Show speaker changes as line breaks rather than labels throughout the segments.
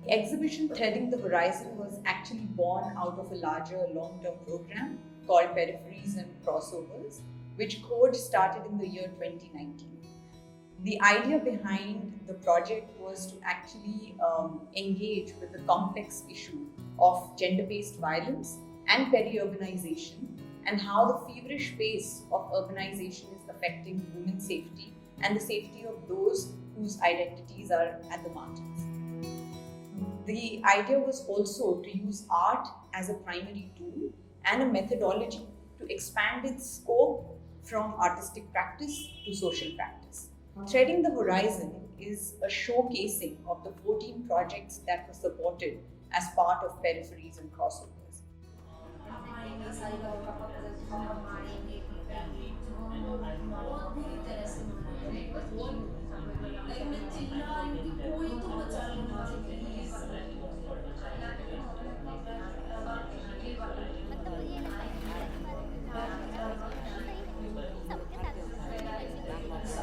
The exhibition Threading the Horizon was actually born out of a larger long-term program called Peripheries Crossovers, which CODE started in the year 2019. The idea behind the project was to actually engage with the complex issue of gender-based violence and peri-urbanization, and how the feverish pace of urbanization is affecting women's safety and the safety of those whose identities are at the margins. The idea was also to use art as a primary tool and a methodology to expand its scope from artistic practice to social practice. Threading the Horizon is a showcasing of the 14 projects that were supported as part of Peripheries and Crossovers.
मतलब मुझे ये लगता है कि सही बात है, सही है कि सबके साथ क्योंकि मीडिया काफ़ी सारी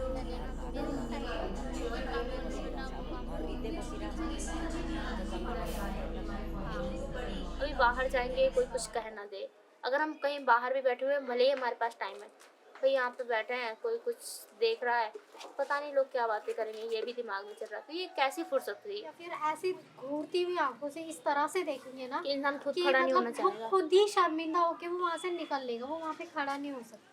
मेरे सोसाइटी में भी काफ़ी वरना वो काम हाँ अभी बाहर जाएंगे कोई कुछ कह ना दे अगर हम कहीं बाहर भी बैठे हुए हैं भले ही हमारे पास टाइम है भाई यहाँ पे बैठे हैं कोई कुछ देख रहा है पता नहीं लोग क्या बातें करेंगे ये भी दिमाग में चल रहा है तो ये कैसी फुर्सत हुई
या फिर ऐसी घूरती हुई आंखों से इस तरह से देखेंगे ना
कि इंसान खुद
कि
खड़ा नहीं होना
मतलब वो
चाहेगा
खुद ही शर्मिंदा होके वो वहाँ से निकल लेगा वो वहाँ पे खड़ा नहीं हो सकता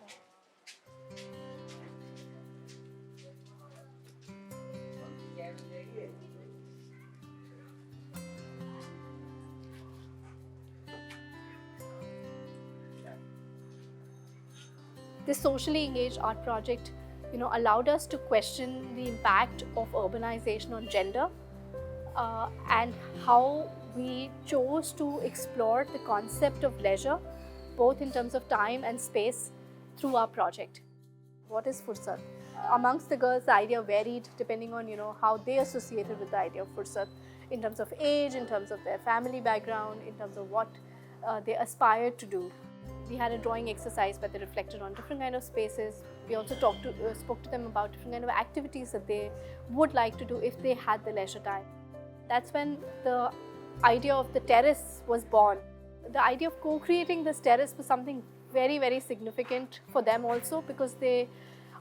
This socially engaged art project, allowed us to question the impact of urbanization on gender and how we chose to explore the concept of leisure, both in terms of time and space, through our project. What is fursat? Amongst the girls, the idea varied depending on how they associated with the idea of fursat, in terms of age, in terms of their family background, in terms of what they aspired to do. We had a drawing exercise where they reflected on different kind of spaces. We also spoke to them about different kind of activities that they would like to do if they had the leisure time. That's when the idea of the terrace was born. The idea of co-creating this terrace was something very, very significant for them also, because they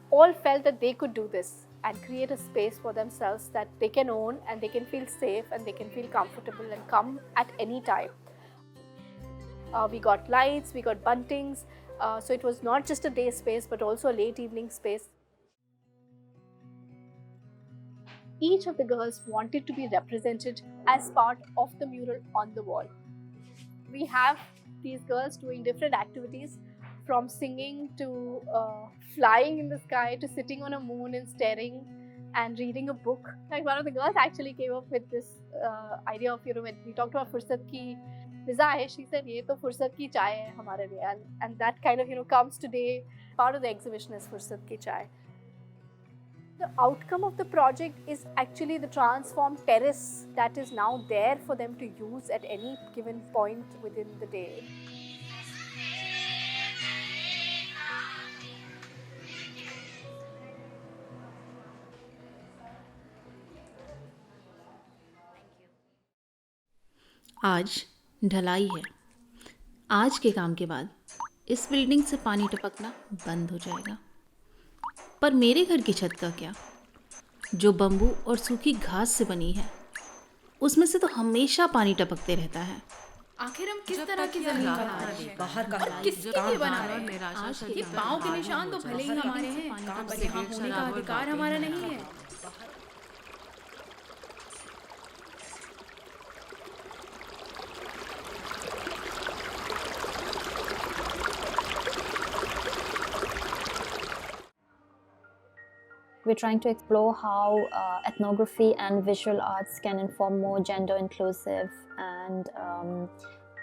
all felt that they could do this and create a space for themselves that they can own and they can feel safe and they can feel comfortable and come at any time. We got lights, we got buntings, so it was not just a day space but also a late evening space. Each of the girls wanted to be represented as part of the mural on the wall. We have these girls doing different activities, from singing to flying in the sky to sitting on a moon and staring and reading a book. Like, one of the girls actually came up with this idea of, when we talked about fursat ki fiza hai, she said, ye to fursat ki chai hai hamare liye. And that kind of, comes today. Part of the exhibition is fursat ki chai. The outcome of the project is actually the transformed terrace that is now there for them to use at any given point within the day.
आज ढलाई है। आज के काम के बाद इस building से पानी टपकना बंद हो जाएगा, पर मेरे घर की छत का क्या, जो बम्बू और सूखी घास से बनी है, उसमें से तो हमेशा पानी टपकते रहता है।
आखिर हम किस तरह की जमीन बना रहे हैं, बाहर का किसके लिए बना रहे हैं? ये पाँव के निशान तो भले ही हमारे हैं, पर यहाँ होने का अधिकार हमारा नहीं है।
We're trying to explore how ethnography and visual arts can inform more gender inclusive and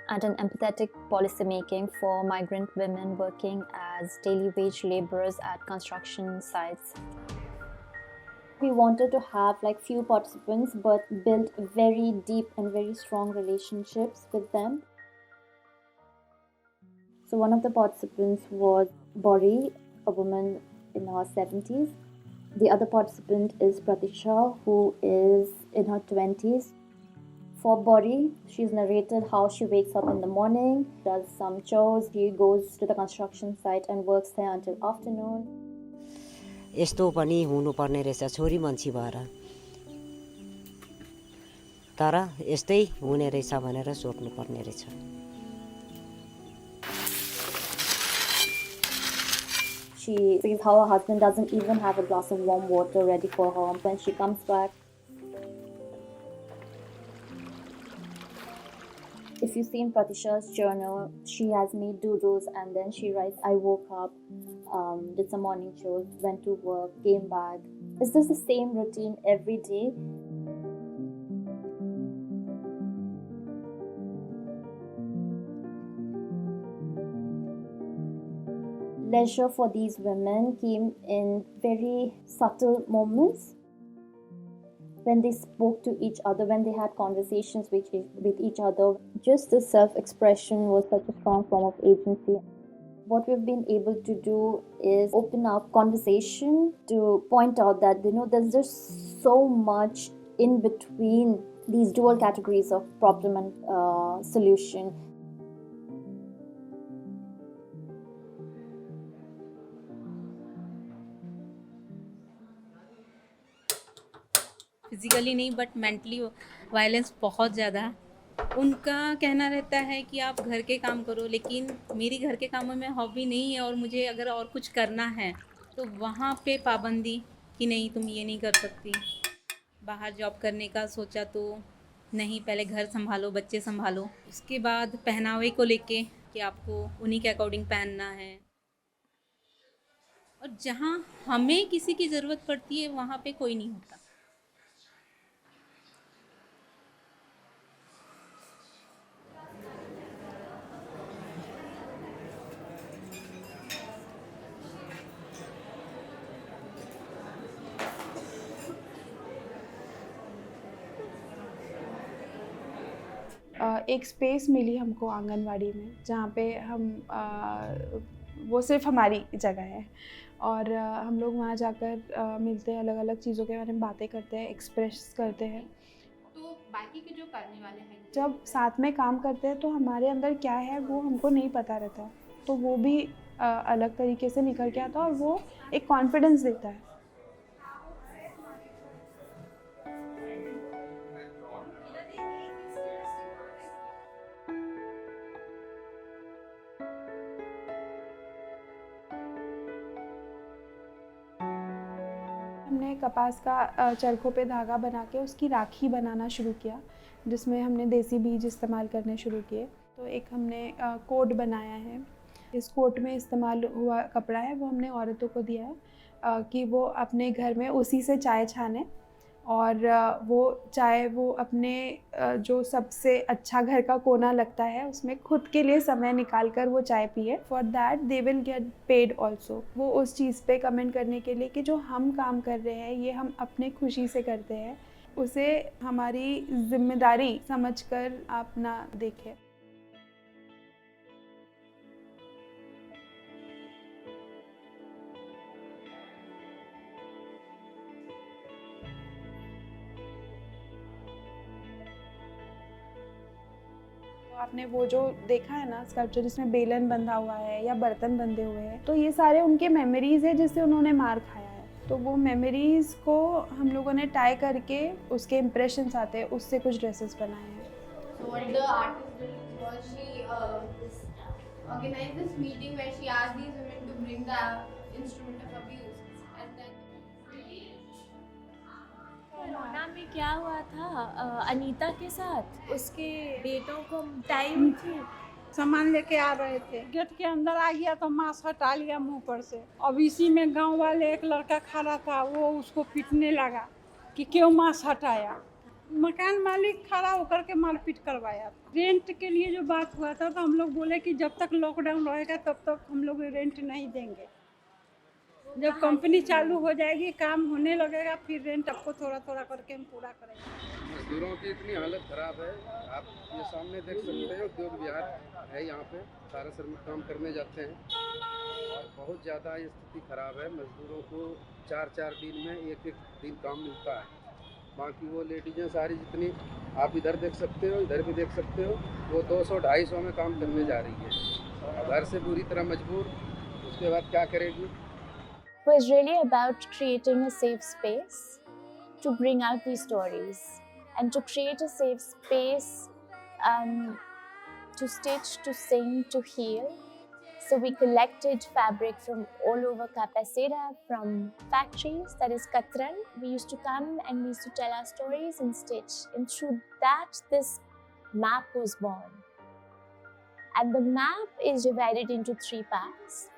an empathetic policymaking for migrant women working as daily wage laborers at construction sites. We wanted to have like few participants but build very deep and very strong relationships with them. So one of the participants was Bori, a woman in her 70s. The other participant is Pratisha, who is in her 20s. For body, she's narrated how she wakes up in the morning, does some chores, she goes to the construction site and works there until afternoon.
यस्तो पनि हुनुपर्ने रहेछ छोरी मान्छे भएर, तर यस्तै हुने रहेछ भनेर सोच्नुपर्ने रहेछ।
She says how her husband doesn't even have a glass of warm water ready for her when she comes back. If you've seen Pratisha's journal, she has made doodles and then she writes, I woke up, did some morning chores, went to work, came back. Is this the same routine every day? Leisure for these women came in very subtle moments. When they spoke to each other, when they had conversations with each other, just the self-expression was such a strong form of agency. What we've been able to do is open up conversation to point out that, there's just so much in between these dual categories of problem and solution.
Physically नहीं but mentally violence बहुत ज़्यादा। उनका कहना रहता है कि आप घर के काम करो, लेकिन मेरी घर के कामों में हॉबी नहीं है और मुझे अगर और कुछ करना है तो वहाँ पे पाबंदी कि नहीं तुम ये नहीं कर सकती। बाहर जॉब करने का सोचा तो नहीं, पहले घर संभालो, बच्चे संभालो, उसके बाद पहनावे को लेके कि आपको उन्हीं के अकॉर्डिंग पहनना है। और जहाँ हमें किसी की ज़रूरत पड़ती है वहाँ पे कोई नहीं होता।
एक स्पेस मिली हमको आंगनवाड़ी में जहाँ पे हम वो सिर्फ हमारी जगह है और हम लोग वहाँ जाकर मिलते हैं, अलग अलग चीज़ों के बारे में बातें करते हैं, एक्सप्रेस करते हैं।
तो बाकी के जो करने वाले हैं
जब साथ में काम करते हैं तो हमारे अंदर क्या है वो हमको नहीं पता रहता, तो वो भी अलग तरीके से निकल के आता है और वो एक कॉन्फिडेंस देता है। हमने कपास का चरखों पे धागा बना के उसकी राखी बनाना शुरू किया, जिसमें हमने देसी बीज इस्तेमाल करने शुरू किए। तो एक हमने कोट बनाया है, इस कोट में इस्तेमाल हुआ कपड़ा है वो हमने औरतों को दिया है कि वो अपने घर में उसी से चाय छाने और वो चाय वो अपने जो सबसे अच्छा घर का कोना लगता है उसमें खुद के लिए समय निकाल कर वो चाय पिए। For that they will get paid also. वो उस चीज़ पे कमेंट करने के लिए कि जो हम काम कर रहे हैं ये हम अपने खुशी से करते हैं, उसे हमारी जिम्मेदारी समझकर आप ना देखें। आपने वो जो देखा है ना स्कल्पचर जिसमें बेलन बंधा हुआ है या बर्तन बंधे हुए हैं, तो ये सारे उनके मेमोरीज है जिससे उन्होंने मार खाया है। तो वो मेमोरीज को हम लोगों ने टाई करके उसके इम्प्रेशंस आते हैं, उससे कुछ ड्रेसेस बनाए हैं।
So what the artist did was she organized this meeting where she asked these women to bring the instrument of abuse and then
corona में क्या हुआ था अनीता के साथ, उसके बेटों को टाइम थी,
सामान लेके आ रहे थे, गेट के अंदर आ गया तो मास्क हटा लिया मुंह पर से। अब इसी में गांव वाले एक लड़का खड़ा था, वो उसको पीटने लगा कि क्यों मास्क हटाया। मकान मालिक खड़ा होकर के मारपीट करवाया। रेंट के लिए जो बात हुआ था तो हम लोग बोले कि जब तक लॉकडाउन रहेगा तब तक हम लोग रेंट नहीं देंगे, जब कंपनी चालू हो जाएगी काम होने लगेगा फिर रेंट आपको थोड़ा थोड़ा करके हम पूरा करेंगे।
मजदूरों की इतनी हालत खराब है, आप ये सामने देख सकते हैं, उद्योग विहार है यहाँ पे, सारे सर में काम करने जाते हैं और बहुत ज़्यादा ये स्थिति खराब है। मजदूरों को 4-4 दिन में एक दिन काम मिलता है बाकी वो लेडीजें सारी जितनी आप इधर देख सकते हो, इधर भी देख सकते हो, वो 200-250 में काम करने जा रही है। और घर से पूरी तरह मजबूर, उसके बाद क्या करेगी?
Was really about creating a safe space to bring out these stories and to create a safe space to stitch, to sing, to heal. So we collected fabric from all over Capacera, from factories, that is Katran. We used to come and we used to tell our stories and stitch. And through that, this map was born. And the map is divided into 3 parts.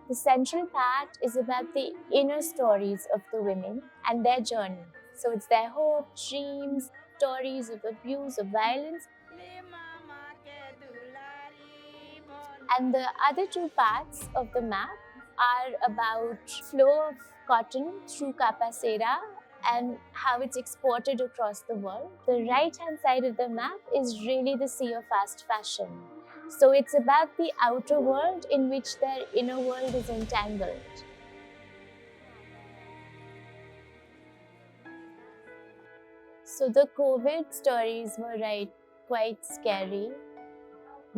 The central part is about the inner stories of the women and their journey. So it's their hope, dreams, stories of abuse, of violence. And the other 2 parts of the map are about flow of cotton through Capacera and how it's exported across the world. The right-hand side of the map is really the sea of fast fashion. So it's about the outer world in which their inner world is entangled. So the COVID stories were quite scary.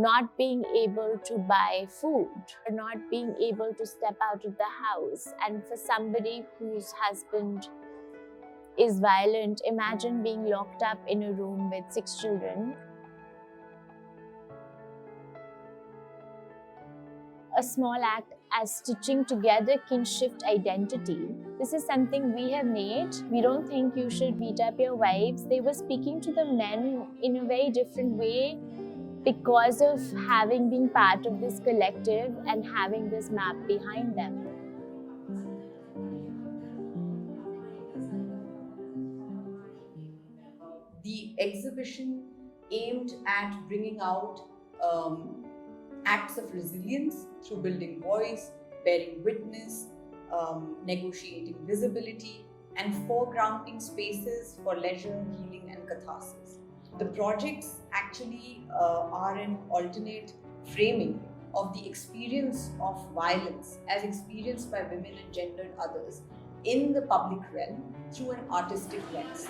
Not being able to buy food, or not being able to step out of the house. And for somebody whose husband is violent, imagine being locked up in a room with 6 children. A small act as stitching together can shift identity. This is something we have made. We don't think you should beat up your wives. They were speaking to the men in a very different way because of having been part of this collective and having this map behind them.
The exhibition aimed at bringing out acts of resilience through building voice, bearing witness, negotiating visibility, and foregrounding spaces for leisure, healing, and catharsis. The projects actually are an alternate framing of the experience of violence as experienced by women and gendered others in the public realm through an artistic lens.